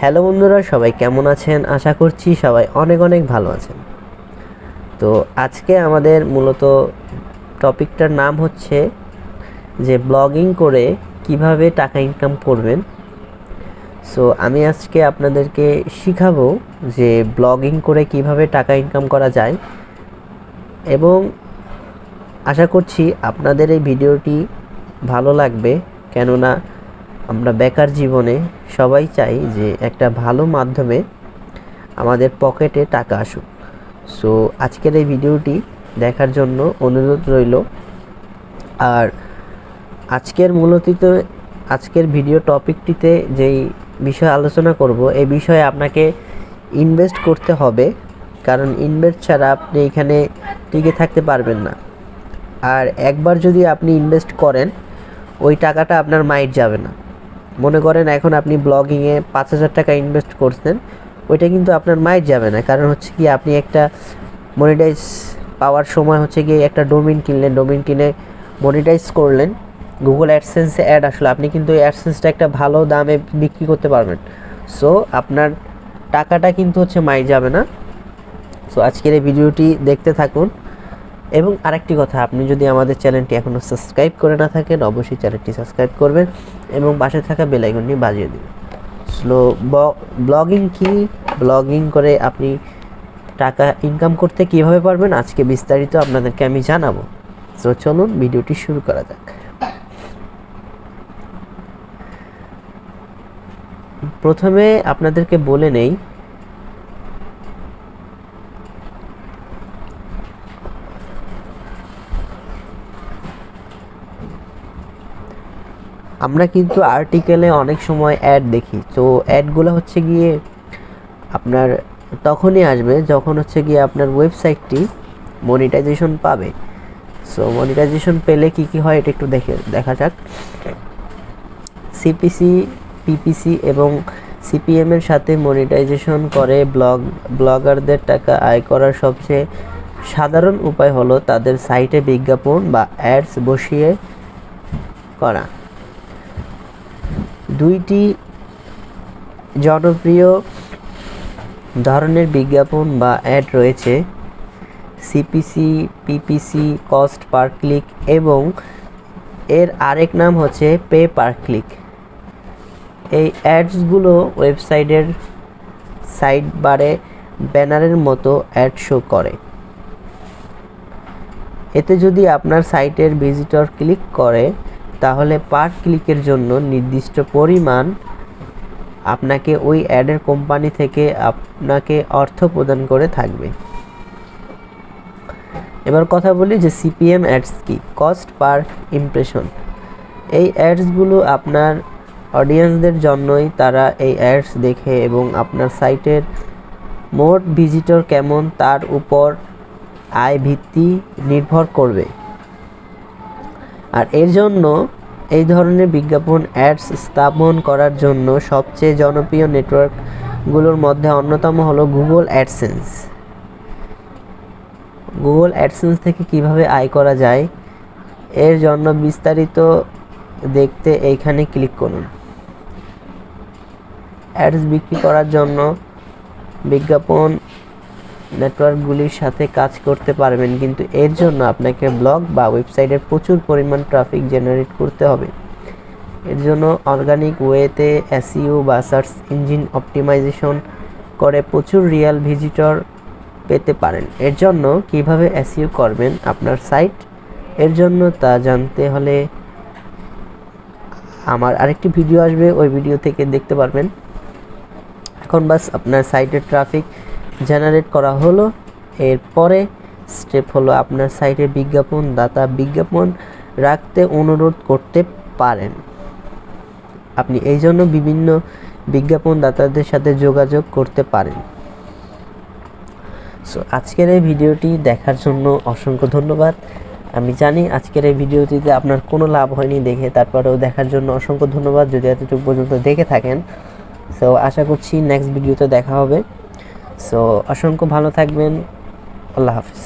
Hello বন্ধুরা, সবাই কেমন আছেন? আশা করছি সবাই অনেক অনেক ভালো আছেন। তো আজকে আমাদের মূলত টপিকটার নাম হচ্ছে যে ব্লগিং করে কিভাবে টাকা ইনকাম করবেন। সো আমি আজকে আপনাদেরকে শিখাবো যে ব্লগিং করে কিভাবে টাকা ইনকাম করা যায়, এবং আশা করছি আপনাদের এই ভিডিওটি ভালো লাগবে। কেননা আমরা বেকার জীবনে সবাই চাই যে একটা ভালো মাধ্যমে আমাদের পকেটে টাকা আসুক। সো আজকের এই ভিডিওটি দেখার জন্য অনুরোধ রইল। আর আজকের ভিডিও টপিকটিতে যেই বিষয় আলোচনা করব, এই বিষয়ে আপনাকে ইনভেস্ট করতে হবে, কারণ ইনভেস্ট ছাড়া আপনি এখানে টিকে থাকতে পারবেন না। আর একবার যদি আপনি ইনভেস্ট করেন, ওই টাকাটা আপনার মাইট যাবে না। মনে করেন এখন আপনি ব্লগিংয়ে 5,000 টাকা ইনভেস্ট করছেন, ওইটা কিন্তু আপনার মাইট যাবে না। কারণ হচ্ছে কি, আপনি একটা মনিটাইজ পাওয়ার সময় হচ্ছে কি একটা ডোমেইন কিনলেন, ডোমেইন কিনে মনিটাইজ করলেন, গুগল অ্যাডসেন্সে অ্যাড আসলে আপনি কিন্তু এই অ্যাডসেন্সটা একটা ভালো দামে বিক্রি করতে পারবেন। সো আপনার টাকাটা কিন্তু হচ্ছে মাইট যাবে না। সো আজকের এই ভিডিওটি দেখতে থাকুন। এবং আরেকটি কথা, আপনি যদি আমাদের চ্যানেলটি এখনও সাবস্ক্রাইব করে না থাকেন, অবশ্যই চ্যানেলটি সাবস্ক্রাইব করবেন এবং পাশে থাকা বেল আইকনটি বাজিয়ে দিন। ব্লগিং কি, ব্লগিং করে আপনি টাকা ইনকাম করতে কিভাবে পারবেন, আজকে বিস্তারিত আপনাদেরকে আমি জানাবো। তো চলুন ভিডিওটি শুরু করা যাক। প্রথমে আপনাদেরকে বলে নেই, আমরা কিন্তু আর্টিকেলে অনেক সময় অ্যাড দেখি। তো অ্যাডগুলো হচ্ছে গিয়ে আপনার তখনই আসবে যখন হচ্ছে গিয়ে আপনার ওয়েবসাইটটি মনিটাইজেশন পাবে। সো মনিটাইজেশন পেলে কি কি হয় এটা একটু দেখা যাক। সিপিসি, পিপিসি এবং সিপিএম এর সাথে মনিটাইজেশন করে ব্লগারদের টাকা আয় করার সবচেয়ে সাধারণ উপায় হলো তাদের সাইটে বিজ্ঞাপন বা অ্যাডস বসিয়ে করা। দুইটি জনপ্রিয় ধরনের বিজ্ঞাপন বা অ্যাড রয়েছে, CPC, PPC, cost per click, এবং এর আরেক নাম হচ্ছে পে পার ক্লিক। এই অ্যাডসগুলো ওয়েবসাইটের সাইড বারে ব্যানারের মতো অ্যাড শো করে। এতে যদি আপনার সাইটের ভিজিটর ক্লিক করে, তাহলে পার ক্লিকের জন্য নির্দিষ্ট পরিমাণ আপনাকে ওই অ্যাডের কোম্পানি থেকে আপনাকে অর্থ প্রদান করে থাকবে। এবার কথা বলি যে সিপিএম অ্যাডস কি, কস্ট পার ইমপ্রেশন। এই অ্যাডসগুলো আপনার অডিয়েন্সদের জন্যই, তারা এই অ্যাডস দেখে এবং আপনার সাইটের মোট ভিজিটর কেমন তার উপর আয় ভিত্তি নির্ভর করবে। আর এর জন্য এই ধরনের বিজ্ঞাপন অ্যাডস স্থাপন করার জন্য সবচেয়ে জনপ্রিয় নেটওয়ার্কগুলোর মধ্যে অন্যতম হলো গুগল অ্যাডসেন্স। গুগল অ্যাডসেন্স থেকে কিভাবে আয় করা যায়, এর জন্য বিস্তারিত দেখতে এইখানে ক্লিক করুন। অ্যাডস বিক্রি করার জন্য বিজ্ঞাপন নেটওয়ার্কগুলির সাথে কাজ করতে পারবেন, কিন্তু এর জন্য আপনাকে ব্লগ বা ওয়েবসাইটের প্রচুর পরিমাণ ট্রাফিক জেনারেট করতে হবে। এর জন্য অর্গানিক ওয়েতে এসইও বা সার্চ ইঞ্জিন অপটিমাইজেশন করে প্রচুর রিয়েল ভিজিটর পেতে পারেন। এর জন্য কিভাবে এসইও করবেন আপনার সাইট, এর জন্য তা জানতে হলে আমার আরেকটি ভিডিও আসবে, ওই ভিডিও থেকে দেখতে পারবেন। এখন বাস আপনার সাইটের ট্রাফিক জেনারেট করা হলো। এরপরে স্টেপ হলো আপনার সাইটের বিজ্ঞাপন দাতা বিজ্ঞাপন রাখতে অনুরোধ করতে পারেন। আপনি এই জন্য বিভিন্ন বিজ্ঞাপন দাতাদের সাথে যোগাযোগ করতে পারেন। সো আজকের এই ভিডিওটি দেখার জন্য অসংখ্য ধন্যবাদ। আমি জানি আজকের এই ভিডিওটিতে আপনার কোনো লাভ হয়নি দেখে, তারপরেও দেখার জন্য অসংখ্য ধন্যবাদ যদি এতটুকু পর্যন্ত দেখে থাকেন। সো আশা করছি নেক্সট ভিডিওতে দেখা হবে। সো অসংখ্য ভালো থাকবেন। আল্লাহ হাফিজ।